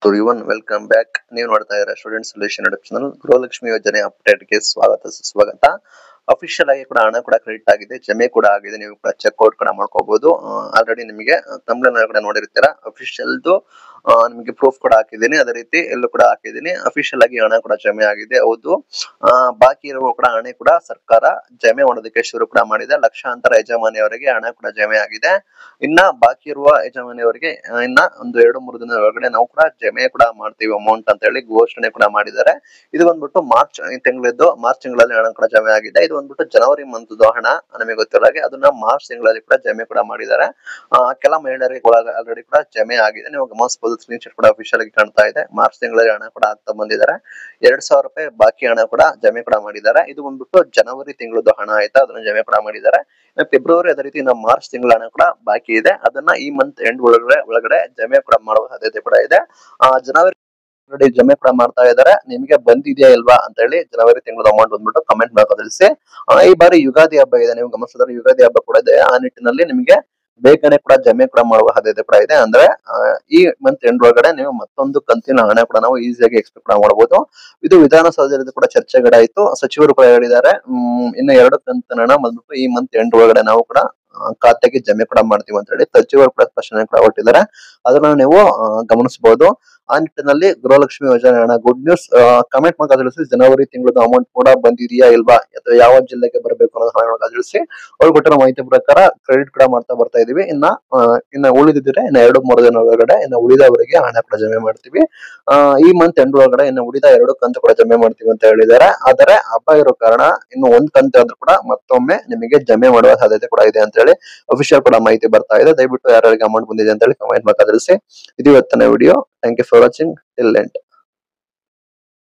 Everyone welcome back. ನೀವು ನೋಡ್ತಾ ಇದ್ದೀರಾ student solution YouTube channel. Gruhalakshmi ಯೋಜನೆ ಅಪ್ಡೇಟ್ಗೆ ಸುಸ್ವಾಗತ. ಅಫಿಷಿಯಲ್ ಆಗಿ ಕೂಡ ಹಣ ಕೂಡ ಕ್ರೆಡಿಟ್ ಆಗಿದೆ, ಜಮೆ ಕೂಡ ಆಗಿದೆ. ನೀವು ಕೂಡ ಚೆಕ್ಔಟ್ ಕೂಡ ಮಾಡ್ಕೋಬಹುದು. ಆಲ್ರೆಡಿ ನಿಮಗೆ ತಮಿಳುನಾಡು ಕೂಡ ನೋಡಿರ್ತೀರಾ. ಅಫಿಷಿಯಲ್ದು ನಿಮಗೆ ಪ್ರೂಫ್ ಕೂಡ ಹಾಕಿದ್ದೀನಿ, ಅದೇ ರೀತಿ ಎಲ್ಲೂ ಕೂಡ ಹಾಕಿದ್ದೀನಿ. ಅಫಿಷಿಯಲ್ ಆಗಿ ಹಣ ಕೂಡ ಜಮೆ ಆಗಿದೆ. ಹೌದು, ಬಾಕಿ ಇರುವ ಕೂಡ ಹಣ ಕೂಡ ಸರ್ಕಾರ ಜಮೆ ಮಾಡೋದಕ್ಕೆ ಶುರು ಕೂಡ ಮಾಡಿದೆ. ಲಕ್ಷಾಂತರ ಯಜಮಾನಿಯವರಿಗೆ ಹಣ ಕೂಡ ಜಮೆ ಆಗಿದೆ. ಇನ್ನ ಬಾಕಿ ಇರುವ ಯಜಮಾನಿಯವರಿಗೆ ಇನ್ನ ಒಂದು 2-3 ದಿನದ ಒಳಗಡೆ ನಾವು ಕೂಡ ಜಮೆ ಕೂಡ ಮಾಡ್ತೀವಿ ಅಮೌಂಟ್ ಅಂತ ಹೇಳಿ ಘೋಷಣೆ ಕೂಡ ಮಾಡಿದ್ದಾರೆ. ಇದು ಬಂದ್ಬಿಟ್ಟು ಮಾರ್ಚ್ ತಿಂಗಳಲ್ಲಿ ಹಣ ಕೂಡ ಜಮೆ ಆಗಿದೆ. ಇದು ಬಂದ್ಬಿಟ್ಟು ಜನವರಿ ಮಂತ್ ಹಣ ನಮಗೆ ಗೊತ್ತಿರೋ ಹಾಗೆ ಅದನ್ನ ಮಾರ್ಚ್ ತಿಂಗಳಲ್ಲಿ ಕೂಡ ಜಮೆ ಕೂಡ ಮಾಡಿದ್ದಾರೆ. ಕೆಲ ಮಹಿಳೆಯರಿಗೆ ಆಲ್ರೆಡಿ ಕೂಡ ಜಮೆ ಆಗಿದೆ. ನೀವು ಗಮನಿಸಬಹುದು, ಸ್ಕ್ರೀನ್ ಶಾಟ್ ಕೂಡ ಅಫಿಷಿಯಲ್ ಆಗಿ ಕಾಣ್ತಾ ಇದೆ. ಮಾರ್ಚ್ ತಿಂಗಳಲ್ಲಿ ಹಣ ಕೂಡ ಆಗ್ತಾ ಬಂದಿದ್ದಾರೆ. 2,000 ರೂಪಾಯಿ ಬಾಕಿ ಹಣ ಕೂಡ ಜಮೆ ಕೂಡ ಮಾಡಿದ್ದಾರೆ. ಇದು ಬಂದ್ಬಿಟ್ಟು ಜನವರಿ ತಿಂಗಳದ್ದು ಹಣ ಆಯ್ತಾ, ಅದನ್ನ ಜಮೆ ಕೂಡ ಮಾಡಿದ್ದಾರೆ. ಫೆಬ್ರವರಿ ಅದೇ ರೀತಿ ಇನ್ನು ಮಾರ್ಚ್ ತಿಂಗಳ ಹಣ ಕೂಡ ಬಾಕಿ ಇದೆ. ಅದನ್ನ ಈ ಮಂತ್ ಎಂಡ್ ಒಳಗಡೆ ಜಮೆ ಕೂಡ ಮಾಡುವ ಸಾಧ್ಯತೆ ಕೂಡ ಇದೆ. ಜನವರಿ ಜಮೆ ಕೂಡ ಮಾಡ್ತಾ ಇದ್ದಾರೆ. ನಿಮಗೆ ಬಂದಿದೆಯಾ ಇಲ್ವಾ ಅಂತ ಹೇಳಿ ಜನವರಿ ತಿಂಗಳ ಅಮೌಂಟ್ ಬಂದ್ಬಿಟ್ಟು ಕಮೆಂಟ್ ಮಾಡಿ ತಿಳಿಸಿ. ಈ ಬಾರಿ ಯುಗಾದಿ ಹಬ್ಬ ಇದೆ, ನೀವು ಗಮನಿಸಿದ್ರೆ ಯುಗಾದಿ ಹಬ್ಬ ಕೂಡ ಇದೆ. ಆ ನಿಟ್ಟಿನಲ್ಲಿ ನಿಮಗೆ ಬೇಗನೆ ಕೂಡ ಜಮೆ ಕೂಡ ಮಾಡುವ ಸಾಧ್ಯತೆ ಕೂಡ ಇದೆ. ಅಂದ್ರೆ ಈ ಮಂತ್ ಎಂಡ್ ಒಳಗಡೆ ನೀವು ಮತ್ತೊಂದು ಕಂತಿನ ಹಣ ಕೂಡ ನಾವು ಈಸಿಯಾಗಿ ಎಕ್ಸ್ಪೆಕ್ಟ್ ಕೂಡ ಮಾಡಬಹುದು. ಇದು ವಿಧಾನಸೌಧದಲ್ಲಿ ಕೂಡ ಚರ್ಚೆಗಳಾಯ್ತು. ಸಚಿವರು ಕೂಡ ಹೇಳಿದ್ದಾರೆ, ಇನ್ನು 2 ಕಂತಿನ ಹಣ ಬಂದ್ಬಿಟ್ಟು ಈ ಮಂತ್ ಎಂಡ್ ಒಳಗಡೆ ನಾವು ಕೂಡ ಖಾತೆಗೆ ಜಮೆ ಕೂಡ ಮಾಡ್ತೀವಿ ಅಂತ ಹೇಳಿ ಸಚಿವರು ಕೂಡ ಸ್ಪಷ್ಟನೆ ಕೂಡ ಕೊಟ್ಟಿದ್ದಾರೆ. ಅದನ್ನ ನೀವು ಗಮನಿಸಬಹುದು. ಆ ನಿಟ್ಟಿನಲ್ಲಿ ಗೃಹಲಕ್ಷ್ಮಿ ಯೋಜನೆ ಹಣ ಗುಡ್ ನ್ಯೂಸ್. ಕಮೆಂಟ್ ಮಾಡಿ ತಿಳಿಸಿ, ಜನವರಿ ತಿಂಗಳದ ಅಮೌಂಟ್ ಕೂಡ ಬಂದಿದೆಯಾ ಇಲ್ವಾ, ಅಥವಾ ಯಾವ ಜಿಲ್ಲೆಗೆ ಬರಬೇಕು ಅನ್ನೋದು ತಿಳಿಸಿ. ಅವ್ರು ಕೊಟ್ಟಿರೋ ಮಾಹಿತಿ ಪ್ರಕಾರ ಕ್ರೆಡಿಟ್ ಕೂಡ ಮಾಡ್ತಾ ಬರ್ತಾ ಇದೀವಿ. ಇನ್ನ ಉಳಿದಿದ್ರೆ ಇನ್ನ 2-3 ದಿನ ಒಳಗಡೆ ಇನ್ನು ಉಳಿದವರಿಗೆ ಹಣ ಕೂಡ ಜಮೆ ಮಾಡ್ತೀವಿ. ಈ ಮಂತ್ ಎಂಡ್ ಒಳಗಡೆ ಇನ್ನು ಉಳಿದ 2 ಕಂತು ಕೂಡ ಜಮೆ ಮಾಡ್ತೀವಿ ಅಂತ ಹೇಳಿದ್ದಾರೆ. ಆದರೆ ಹಬ್ಬ ಇರೋ ಕಾರಣ ಇನ್ನು 1 ಕಂತು ಆದ್ರೂ ಕೂಡ ಮತ್ತೊಮ್ಮೆ ನಿಮಗೆ ಜಮೆ ಮಾಡುವ ಸಾಧ್ಯತೆ ಕೂಡ ಇದೆ ಅಂತ ಹೇಳಿ ಅಫಿಷಿಯಲ್ ಕೂಡ ಮಾಹಿತಿ ಬರ್ತಾ ಇದೆ. ದಯವಿಟ್ಟು ಯಾರಿಗೆ ಅಮೌಂಟ್ ಬಂದಿದೆ ಅಂತ ಹೇಳಿ ಕಮೆಂಟ್ ಮಾಡಿ ತಿಳಿಸಿ. ಇದು ಇವತ್ತಿನ video. Thank you for watching till end.